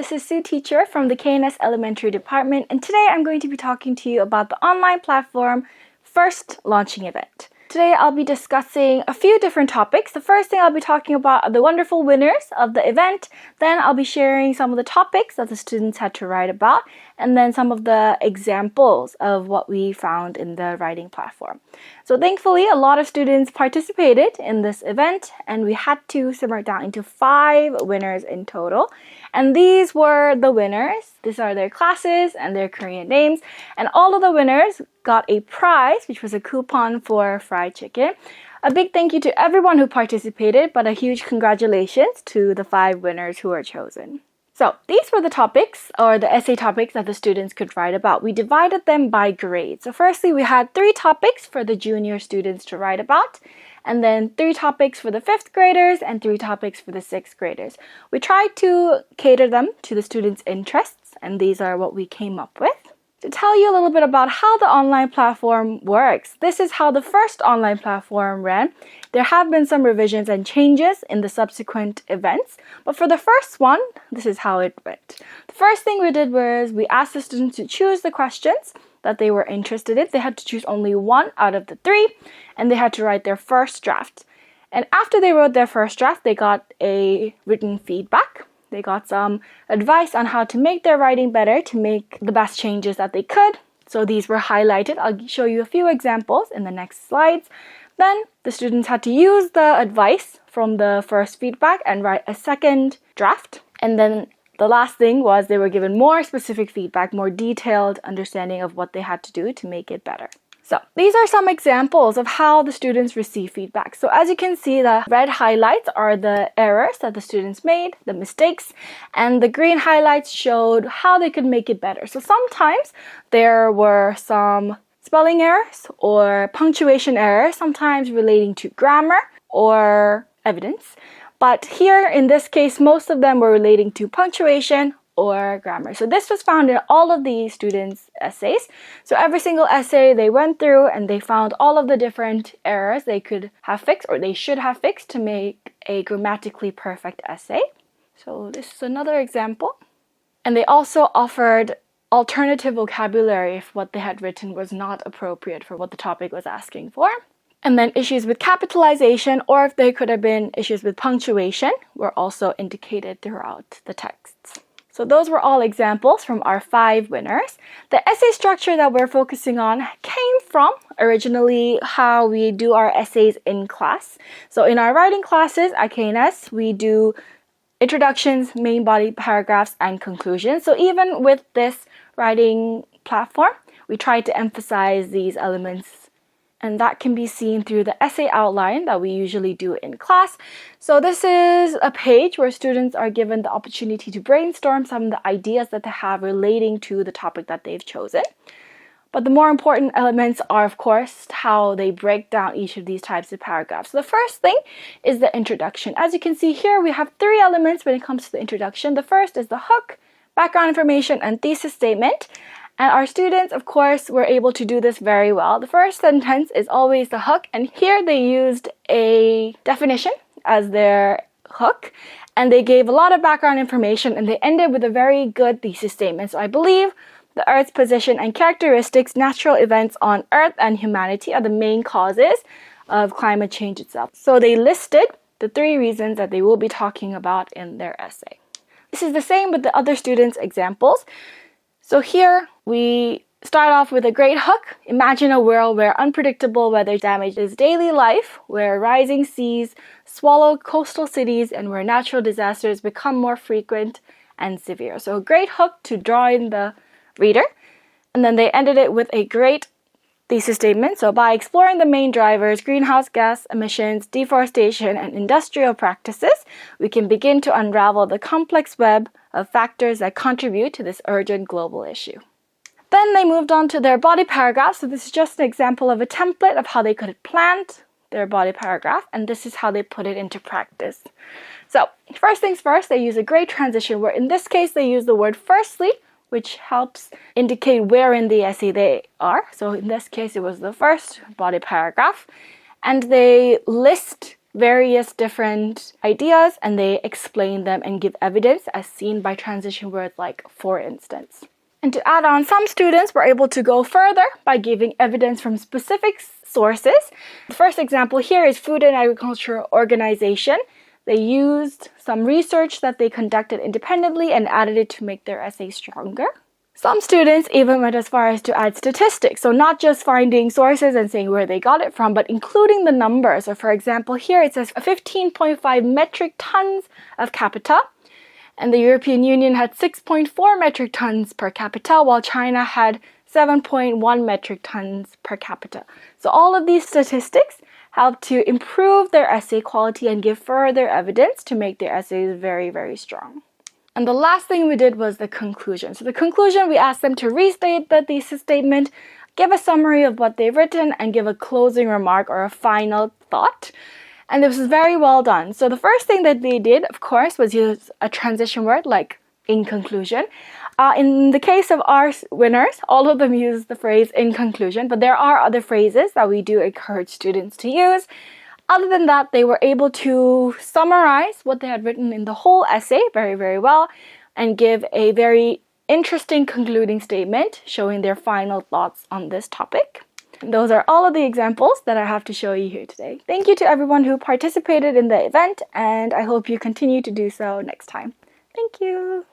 this is Sue Teacher from the KNS Elementary Department, and today I'm going to be talking to you about the online platform first launching event. Today I'll be discussing a few different topics. The first thing I'll be talking about are the wonderful winners of the event. Then I'll be sharing some of the topics that the students had to write about, and then some of the examples of what we found in the writing platform. So thankfully, a lot of students participated in this event, and we had to simmer it down into 5 winners in total. And these were the winners. These are their classes and their Korean names. And all of the winners got a prize, which was a coupon for fried chicken. A big thank you to everyone who participated, but a huge congratulations to the 5 winners who were chosen. So these were the topics, or the essay topics that the students could write about. We divided them by grade. So firstly, we had 3 topics for the junior students to write about, and then 3 topics for the 5th graders and 3 topics for the 6th graders. We tried to cater them to the students' interests, and these are what we came up with. To tell you a little bit about how the online platform works, this is how the first online platform ran. There have been some revisions and changes in the subsequent events, but for the first one, this is how it went. The first thing we did was we asked the students to choose the questions that they were interested in. They had to choose only 1 out of the 3, and they had to write their first draft. And after they wrote their first draft, they got a written feedback. They got some advice on how to make their writing better, to make the best changes that they could. So these were highlighted. I'll show you a few examples in the next slides. Then the students had to use the advice from the first feedback and write a second draft. And then the last thing was they were given more specific feedback, more detailed understanding of what they had to do to make it better. So these are some examples of how the students receive feedback. So as you can see, the red highlights are the errors that the students made, the mistakes, and the green highlights showed how they could make it better. So sometimes there were some spelling errors or punctuation errors, sometimes relating to grammar or evidence. But here in this case, most of them were relating to punctuation or grammar. So this was found in all of the students' essays. So every single essay they went through and they found all of the different errors they could have fixed, or they should have fixed, to make a grammatically perfect essay. So this is another example. And they also offered alternative vocabulary if what they had written was not appropriate for what the topic was asking for. And then issues with capitalization, or if there could have been issues with punctuation, were also indicated throughout the texts. So those were all examples from our 5 winners. The essay structure that we're focusing on came from originally how we do our essays in class. So in our writing classes at KNS, we do introductions, main body paragraphs, and conclusions. So even with this writing platform, we try to emphasize these elements, and that can be seen through the essay outline that we usually do in class. So this is a page where students are given the opportunity to brainstorm some of the ideas that they have relating to the topic that they've chosen. But the more important elements are, of course, how they break down each of these types of paragraphs. So the first thing is the introduction. As you can see here, we have 3 elements when it comes to the introduction. The first is the hook, background information, and thesis statement. And our students, of course, were able to do this very well. The first sentence is always the hook, and here they used a definition as their hook, and they gave a lot of background information, and they ended with a very good thesis statement. So I believe the Earth's position and characteristics, natural events on Earth and humanity are the main causes of climate change itself. So they listed the 3 reasons that they will be talking about in their essay. This is the same with the other students' examples. So here we start off with a great hook. Imagine a world where unpredictable weather damages daily life, where rising seas swallow coastal cities, and where natural disasters become more frequent and severe. So a great hook to draw in the reader. And then they ended it with a great thesis statement. So by exploring the main drivers, greenhouse gas emissions, deforestation, and industrial practices, we can begin to unravel the complex web of factors that contribute to this urgent global issue. Then they moved on to their body paragraph. So this is just an example of a template of how they could have planned their body paragraph, and this is how they put it into practice. So first things first, they use a great transition where in this case they use the word firstly, which helps indicate where in the essay they are. So in this case, it was the first body paragraph. And they list various different ideas and they explain them and give evidence as seen by transition words like for instance. And to add on, some students were able to go further by giving evidence from specific sources. The first example here is Food and Agriculture Organization. They used some research that they conducted independently and added it to make their essay stronger. Some students even went as far as to add statistics, so not just finding sources and saying where they got it from, but including the numbers. So for example, here it says 15.5 metric tons of capita, and the European Union had 6.4 metric tons per capita, while China had 7.1 metric tons per capita. So all of these statistics help to improve their essay quality and give further evidence to make their essays very, very strong. And the last thing we did was the conclusion. So the conclusion, we asked them to restate the thesis statement, give a summary of what they've written, and give a closing remark or a final thought. And this was very well done. So the first thing that they did, of course, was use a transition word like in conclusion. In the case of our winners, all of them use the phrase in conclusion, but there are other phrases that we do encourage students to use. Other than that, they were able to summarize what they had written in the whole essay very, very well and give a very interesting concluding statement showing their final thoughts on this topic. Those are all of the examples that I have to show you here today. Thank you to everyone who participated in the event, and I hope you continue to do so next time. Thank you.